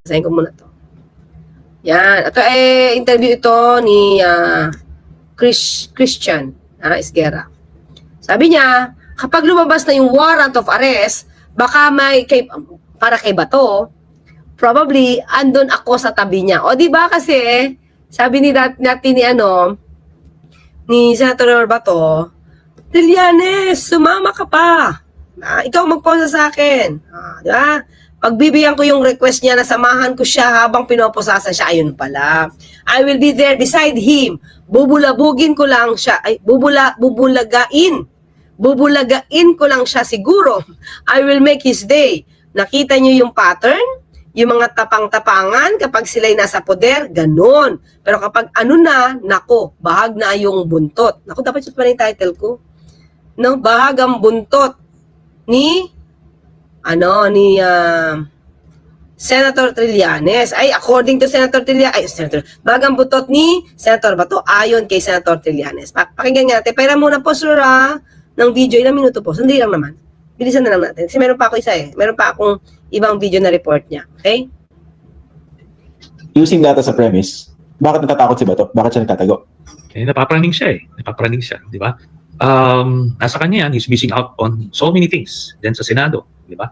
Basahin ko muna to. Yan. Ito interview ito ni Christian Esguerra. Sabi niya, kapag lumabas na yung warrant of arrest, baka para kay Bato, probably andun ako sa tabi niya. O di ba kasi, sabi natin ni Senator Bato, Trillanes, sumama ka pa. Ikaw magposa sa akin. Di ba? Pagbibigyan ko yung request niya na samahan ko siya habang pinoposasan siya, ayun pala. I will be there beside him. Bubulabugin ko lang siya. Bubulagain ko lang siya siguro. I will make his day. Nakita niyo yung pattern? Yung mga tapang-tapangan kapag sila'y nasa poder, ganun. Pero kapag nako, bahag na yung buntot. Naku, dapat yun pa rin title ko. No, bahag ang buntot ni Senator Trillanes. Ay, according to Senator Trillanes, bahag ang buntot ni Senator Bato ayon kay Senator Trillanes. Pakinggan natin. Pera muna po, sir, ng video. Ilang minuto po? Sandali lang naman. Bilisan na lang natin. Kasi meron pa ako meron pa akong ibang video na report niya. Okay? Using that as a premise, bakit natatakot si Bato? Bakit siya nagtatago? Napapraning siya Napapraning siya, di ba? Nasa kanya yan, he's missing out on so many things dyan sa Senado, di ba?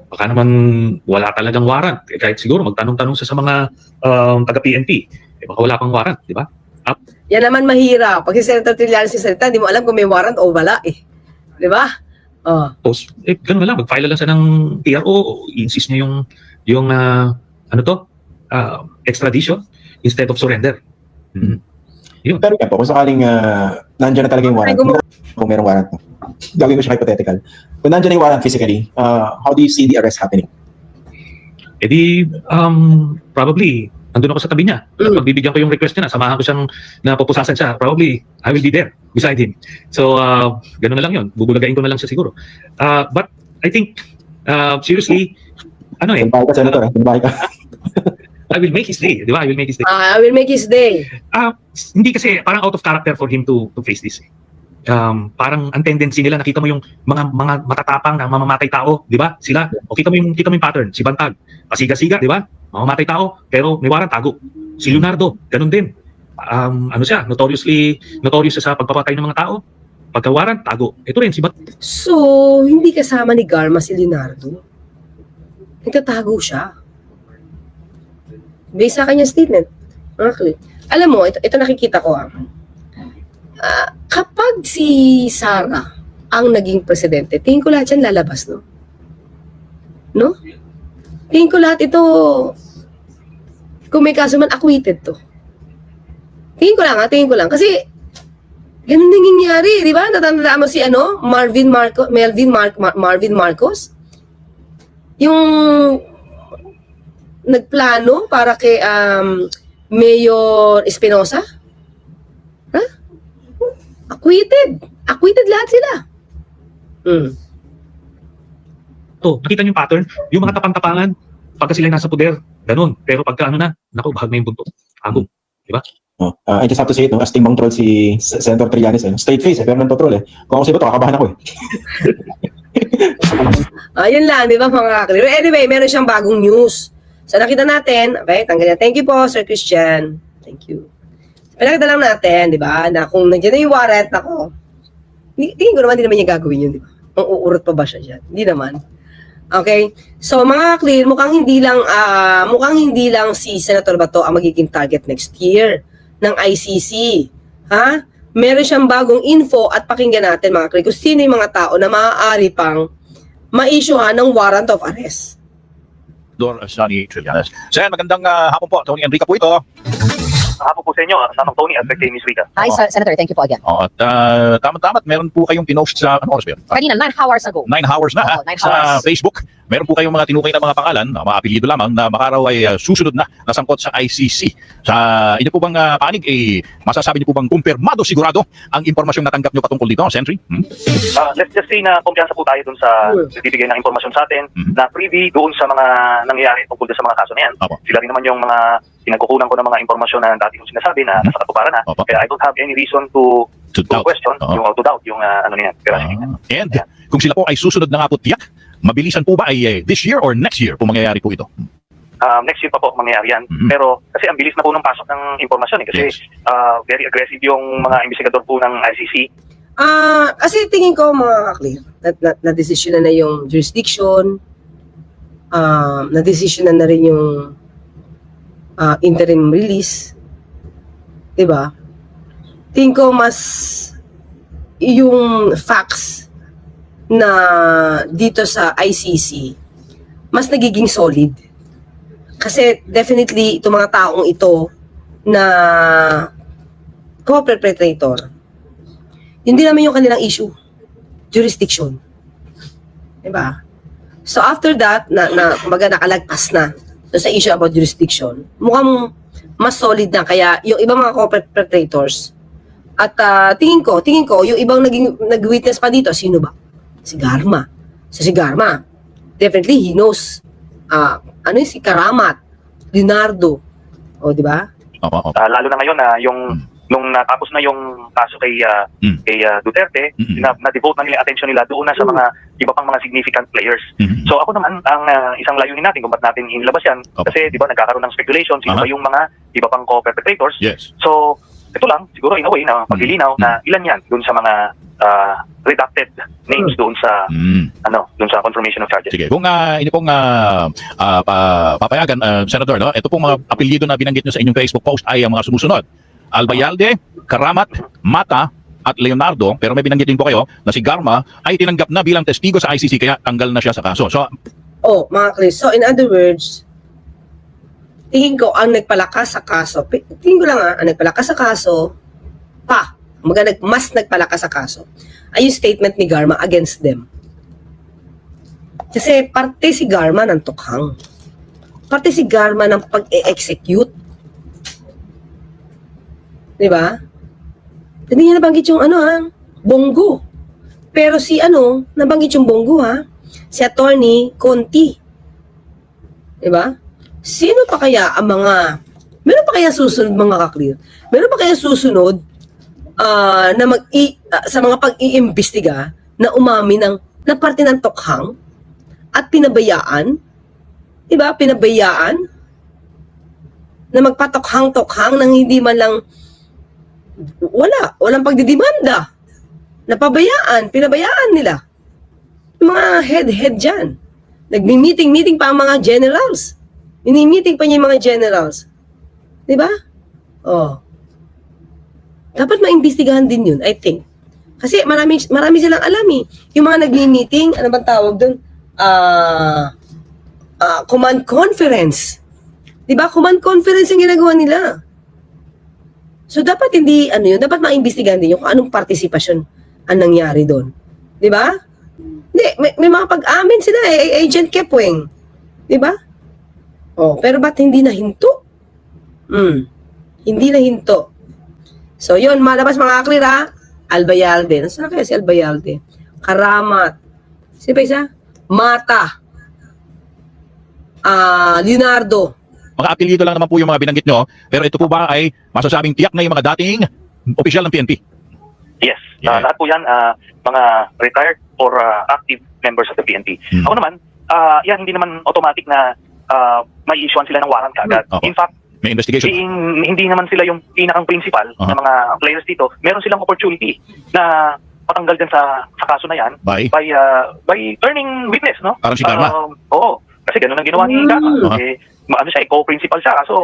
Baka naman wala talagang warrant. Kahit siguro magtanong-tanong sa mga taga-PNP, baka wala pang warrant, di ba? Yan naman mahirap. Pag si Senator Trillanes salita, di mo alam kung may warrant o wala Di ba? Ganun na lang, mag-file lang siya ng TRO, insist niya yung extradition instead of surrender. Yun. Pero yan po, kung sakaling nandiyan na talaga yung warrant, kung merong warrant, gagawin ko siya hypothetical. Kung nandiyan na yung warrant physically, how do you see the arrest happening? Probably, andun ako sa tabi niya. Pagbibigyan ko yung request niya samahan ko siyang napupusasan siya, probably, I will be there beside him. So, gano'n na lang yun. Bubulagain ko na lang siya siguro. But, I think, seriously, Sinbahay ka, Senator. Sinbahay ka. I will make his day, di ba? I will make his day. I will make his day. Hindi kasi parang out of character for him to face this. Parang ang tendency nila, nakita mo yung mga matatapang na mamamatay tao, di ba? Sila, o kita mo yung pattern, si Bantag, pasiga-siga, di ba? Mamamatay tao, pero may warrant, tago. Si Leonardo, ganun din. Siya, notorious sa pagpapatay ng mga tao. Pagka warrant, tago. Ito rin, si Bantag. So, hindi kasama ni Garma si Leonardo. Nagtatago siya. Based sa kanyang statement. Okay. Alam mo, ito nakikita ko kapag si Sara ang naging presidente, tingin ko lahat yan lalabas, no? No? Tingin ko lahat ito, kung may kaso man, acquitted to. Tingin ko lang. Kasi, ganun din nangyari, di ba? Natandaan mo si Marvin Marcos? Yung nagplano para kay Mayor Espinosa? Acquitted lahat sila. Nakita niyo yung pattern? Yung mga tapang-tapangan, pagka sila nasa poder, ganun. Pero pagka naku, bahag na yung buntot. Agong. Di ba? I just have to say it, as timbang troll si Senator Trillanes, straight face, pero nang-troll Kung ako si Bato, kakabahan ako Yun lang, di ba mga kakaliw? Anyway, meron siyang bagong news. So nakita natin, okay, tanggalin. Thank you po, Sir Christian. Thank you. Pinakita lang natin, di ba, na kung nandiyan na yung warrant, ako, tingin ko naman, di naman niya gagawin yun, di ba? Ang uurot pa ba siya dyan? Hindi naman. Okay? So, mga clear, mukhang hindi lang si Senator Bato ang magiging target next year ng ICC. Ha? Meron siyang bagong info at pakinggan natin, mga clear, kung sino yung mga tao na maaari pang ma-issuehan ng warrant of arrest. Sonny Trillanes. Sen, magandang hapon po. Tony Enrica po ito. Hapon po sa inyo, Sanang Tony at kay Miss Rita. Hi, Senator. Thank you po again. At tama-tama, meron po kayong pinost sa, ano oras ba yun? Kanina, 9 hours ago. 9 hours na 9 sa hours. Facebook. Meron po kayong mga tinukay na mga pangalan, mga apelyido lamang na makaraw ay susunod na nasangkot sa ICC. Sa inyo po bang panig, masasabi niyo po bang kumpirmado sigurado ang impormasyong natanggap niyo patungkol dito, Sentry? Let's just say na kumpiyansa po tayo dun sa bibigay ng impormasyon sa atin na privy doon sa mga nangyayari tungkol sa mga kaso na yan. Opo. Sila rin naman yung mga pinagkukunan ko ng mga impormasyon na dati kong sinasabi na nasa katuparan na. Opo. Kaya I don't have any reason to doubt. question, to doubt yung ano na yan. And kung sila po ay susunod na nga po tiyak, mabilisan po ba ay this year or next year po mangyayari po ito? next year pa po mangyayari yan. Mhm. Pero kasi ang bilis na po ng pasok ng impormasyon kasi Yes. very aggressive yung mga investigador po ng ICC. Kasi tingin ko mga clear, na-decision na yung jurisdiction, na-decision na rin yung interim release. Diba? Tingin ko mas yung facts na dito sa ICC mas nagiging solid. Kasi definitely itong mga taong ito na co-perpetrator, hindi naman yung kanilang issue, jurisdiction. Diba? So after that, kumbaga nakalagpas na sa issue about jurisdiction, mukhang mas solid na. Kaya yung ibang mga co-perpetrators, at tingin ko, yung ibang nag-witness pa dito, sino ba? Si Garma. So si Garma, definitely he knows, si Karamat, Leonardo, o di ba? Opo. Lalo na ngayon na nung natapos na yung kaso kay Duterte, na-devote na nila attention nila doon na sa mga iba pang mga significant players. Mhm. So ako naman, ang isang layunin natin kung ba't natin inilabas yan, Opo. kasi di ba nagkakaroon ng speculation, sino ba yung mga iba pang co-perpetrators. Yes. So ito lang, siguro in a way na paglilinaw na ilan yan doon sa mga redacted names doon sa doon sa confirmation of charges. Sige, kung inyo pong papayagan, Senator, no? Ito pong mga apelyido na binanggit nyo sa inyong Facebook post ay ang mga sumusunod. Albayalde, Karamat, Mata, at Leonardo, pero may binanggit din po kayo na si Garma ay tinanggap na bilang testigo sa ICC kaya tanggal na siya sa kaso. So, Mga Chris, so in other words, tingin ko ang nagpalakas sa kaso, ang nagpalakas sa kaso, mas nagpalakas sa kaso, ay yung statement ni Garma against them. Kasi parte si Garma ng tukhang. Parte si Garma ng pag-e-execute. Diba? Hindi niya nabanggit yung Bongo. Pero nabanggit yung Bongo si Attorney Conti. Diba? Sino pa kaya ang meron pa kaya susunod mga ka-clear? Meron pa kaya susunod na sa mga pag-iimbestiga na umami na parte ng tokhang at pinabayaan? Diba? Pinabayaan na magpatokhang-tokhang nang hindi man lang walang pagdidemanda. Napabayaan, pinabayaan nila. Yung mga head dyan. Nagmi-meeting pa ang mga generals. Mini-meeting pa niya yung mga generals. Diba? Dapat maimbestigahan din yun, I think. Kasi marami silang alam eh. Yung mga nagmi-meeting, ano bang tawag doon? Command conference. Diba? Command conference yung ginagawa nila. So dapat hindi dapat maimbestigahan din yung kung anong partisipasyon ang nangyari doon. 'Di ba? Hindi, may mga pag-amin sila Agent Kepweng. 'Di ba? Pero ba't hindi nahinto? Hindi nahinto. So yun, malabas mga clear Albayalde. Nasaan kaya si Albayalde? Karamat. Sino pa isa? Mata. Leonardo. mga apelyido lang naman po yung mga binanggit nyo, pero ito po ba ay masasabing tiyak na yung mga dating opisyal ng PNP? Yes. Yeah. Lahat po yan, mga retired or active members of the PNP. Ako naman, yan hindi naman automatic na may issuean sila ng warrant kaagad. Okay. In fact, May investigation? hindi naman sila yung pinakang principal na mga players dito. Meron silang opportunity na patanggal dyan sa kaso na yan By turning witness, no? Parang si Garma? Oo. Kasi ganun ang ginawa ni Garma. Co-principal siya. So,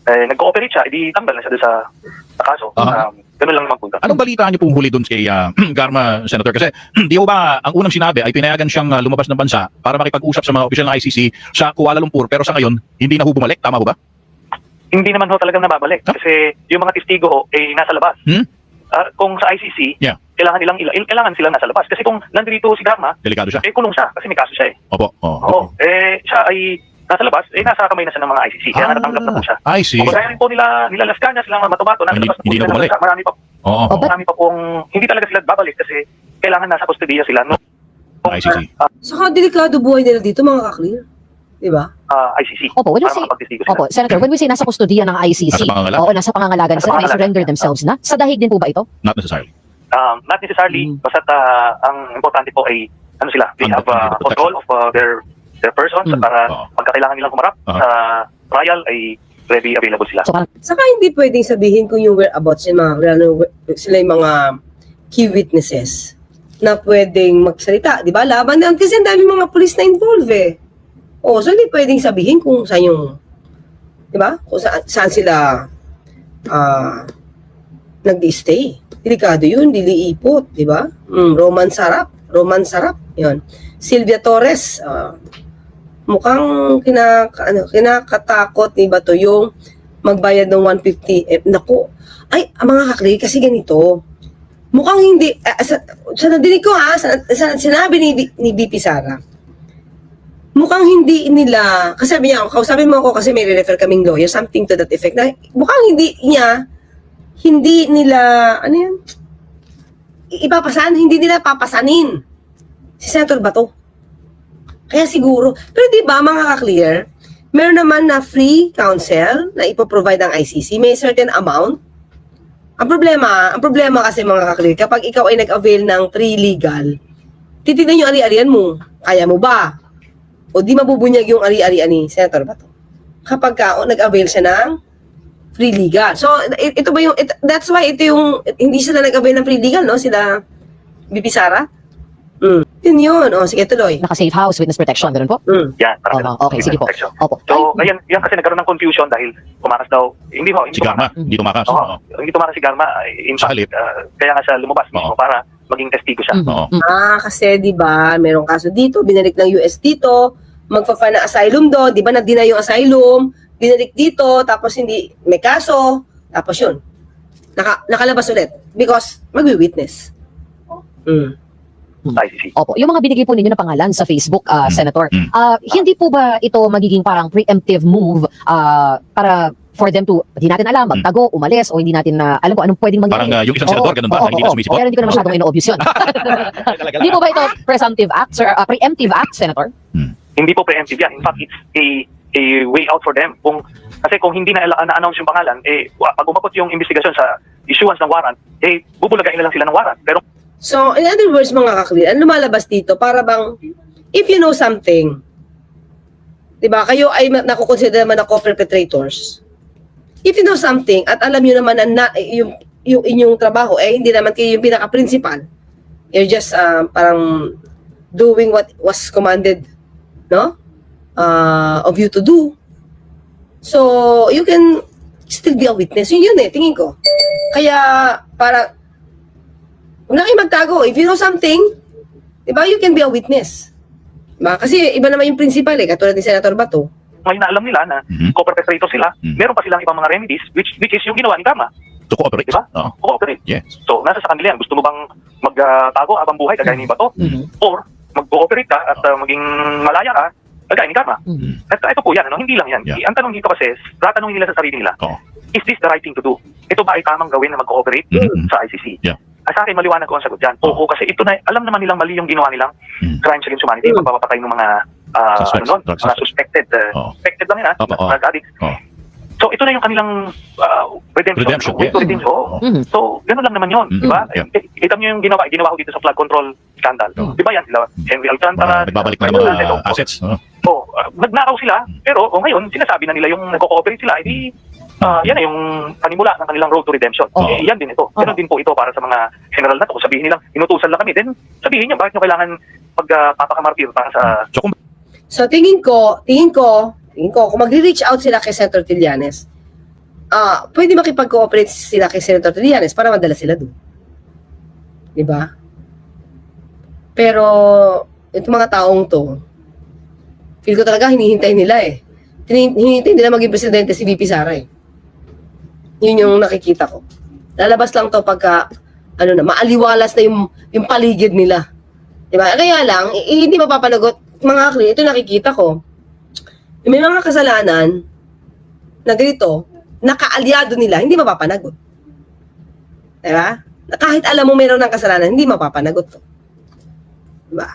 nag-cooperate siya, edi tanggal na siya doon sa kaso. Ganun lang magpunta. Anong balita niyo pong huli doon kay Garma, Senator? Kasi di ho ba ang unang sinabi ay pinayagan siyang lumabas ng bansa para makipag-usap sa mga opisyal ng ICC sa Kuala Lumpur, pero sa ngayon, hindi na ho bumalik. Tama ho ba? Hindi naman ho talagang nababalik. Kasi yung mga testigo ho, nasa labas. Kung sa ICC, kailangan silang nasa labas. Kasi kung nandito si Garma, Delikado siya. kulong siya kasi may kaso siya Opo. Oo. Siya ay nasa labas, nasa kamay na siya ng mga ICC. Kaya natanggap na po siya. I see. Kung rin po nila Las Cañas, silang Matubato, nasa labas Hindi na bumalik. Marami pa pong, hindi talaga sila babalik kasi kailangan nasa kustodiya sila. No? ICC. Saka delikado buhay nila dito mga ka-clear. Diba? ICC. Opo, when we Para say, makapagtestigo sila. opo, Senator, when we say nasa kustodiya ng ICC, Nasa pangangalaga. oo, nasa pangangalaga na sila, may surrender themselves na. Sa dahig din po ba ito? Not necessarily. Not necessarily, basta ang importante po ay, they have control of their their persons para pagka kailangan nilang humarap sa trial ay ready, available sila. So parang Saka hindi pwedeng sabihin kung yung whereabouts yung mga, sila yung mga key witnesses na pwedeng magsalita. Di ba? Laban na. Kasi ang dami mga police na involved eh. O, so hindi pwedeng sabihin kung saan yung, di ba? Kung saan sila nag-stay. Delikado yun, diliipot, di ba? Roman Sarap, yun. Sylvia Torres, mukhang kinakatakot ni Bato yung magbayad ng 150. Naku, ay, mga kakli, kasi ganito. Mukhang hindi, sa nadinig ko sa sinabi ni BP Sara, mukhang hindi nila, kasi sabi niya, kausapin mo ako kasi may refer kaming lawyer, something to that effect, na mukhang hindi nila, ano yun? Hindi nila papasanin si Senator Bato. Kaya siguro, pero di ba mga ka-clear, meron naman na free counsel na ipoprovide ng ICC, may certain amount. Ang problema kasi mga ka-clear, kapag ikaw ay nag-avail ng pre-legal, titignan yung ari-arian mo. Kaya mo ba? O di mabubunyag yung ari-arian ni Senator Bato? Kapag nag-avail siya ng free legal. So, ito ba yung, that's why ito yung, hindi sila nag-avail ng free legal, no? Sila, BP Sara? Yun. O, sige, tuloy. naka-safe house, witness protection, ganun po? Yan, para Okay, sige po. Opo. So, yan kasi nagkaroon ng confusion dahil tumakas daw, hindi Si Garma, hindi tumakas. hindi tumakas si Garma, in Sa fact, halip. kaya nga siya lumabas mismo para maging testigo siya. Kasi di ba, merong kaso dito, binalik ng US dito, magpa-file ng asylum doon, di ba, nag-deny yung asylum, binalik dito, tapos hindi, may kaso, tapos yun, nakalabas ulit, because magwi-witness. ICC. Opo. Yung mga binigay po ninyo na pangalan sa Facebook, Senator, hindi po ba ito magiging parang preemptive move para for them to, hindi natin alam, magtago, umalis, o hindi natin alam kung anong pwedeng mangyari? Parang yung isang senador, ganun ba? Hindi na sumisipot? Pero hindi ko na masyadong ino-obvious yun. Hindi po ba ito presumptive act, sir? Preemptive act, Senator? Hindi po preemptive yan. In fact, it's a way out for them. Kasi kung hindi na-announce yung pangalan, pag umabot yung investigasyon sa issuance ng warrant, bubulagain na lang sila ng warrant. Pero So, in other words, mga kakli, ang lumalabas dito, para bang, if you know something, di ba, kayo ay nakukonsider naman na co-perpetrators. If you know something, at alam nyo naman na yung inyong trabaho, hindi naman kayo yung pinaka-principal. You're just parang doing what was commanded, no? Of you to do. So, you can still be a witness. Yun tingin ko. Kaya, para, huwag na kayo magtago. If you know something, diba, you can be a witness. Diba? Kasi iba naman yung principal katulad ni Senator Bato. ngayon na alam nila na co-perpetrator sila, meron pa silang ibang mga remedies, which is yung ginawa ni Garma. To cooperate. Diba? Cooperate. Yes. So, nasa sa kanila yan. Gusto mo bang magtago habang buhay, kagaya ni Bato? Or, mag-cooperate ka at maging malaya ka, kagaya ni Garma? At ito po yan, hindi lang yan. Yeah. Ang tanong dito kasi, tatanungin nila sa sarili nila, is this the right thing to do? Ito ba ay tamang gawin na mag-cooperate sa ICC? Yeah. Sa akin, maliwanag ko ang sagot dyan. Oo, kasi ito na, alam naman nilang mali yung ginawa nilang crimes against humanity, magpapatay ng mga mga suspected. Suspected lang yan, drug addicts. So, ito na yung kanilang redemption. Yes. So, gano'n lang naman yun, di ba? Kita nyo yung ginawa ko dito sa flood control scandal. Di ba yan sila? Henry Alcantara. Nagbabalik na ng mga assets. Nagnakaw sila, pero ngayon, sinasabi na nila yung nagko-cooperate sila, yan na yung panimula ng kanilang road to redemption. Yan din ito. Ganun din po ito para sa mga general na to. Kung sabihin nilang, inutusan lang kami, then sabihin niyo, bakit nyo kailangan pagpapakamartir para sa... So, tingin ko, kung magre-reach out sila kay Senator Trillanes, pwede makipag-cooperate sila kay Senator Trillanes para madala sila doon. Diba? Pero, itong mga taong to, feel ko talaga hinihintay nila hinihintay nila maging presidente si VP Sara Yun yung nakikita ko. Lalabas lang to pagka, maaliwalas na yung paligid nila. Diba? Kaya lang, hindi mapapanagot. Mga akli, ito nakikita ko. May mga kasalanan na ganito, nakaalyado nila, hindi mapapanagot. Diba? Kahit alam mo meron ng kasalanan, hindi mapapanagot to. Diba?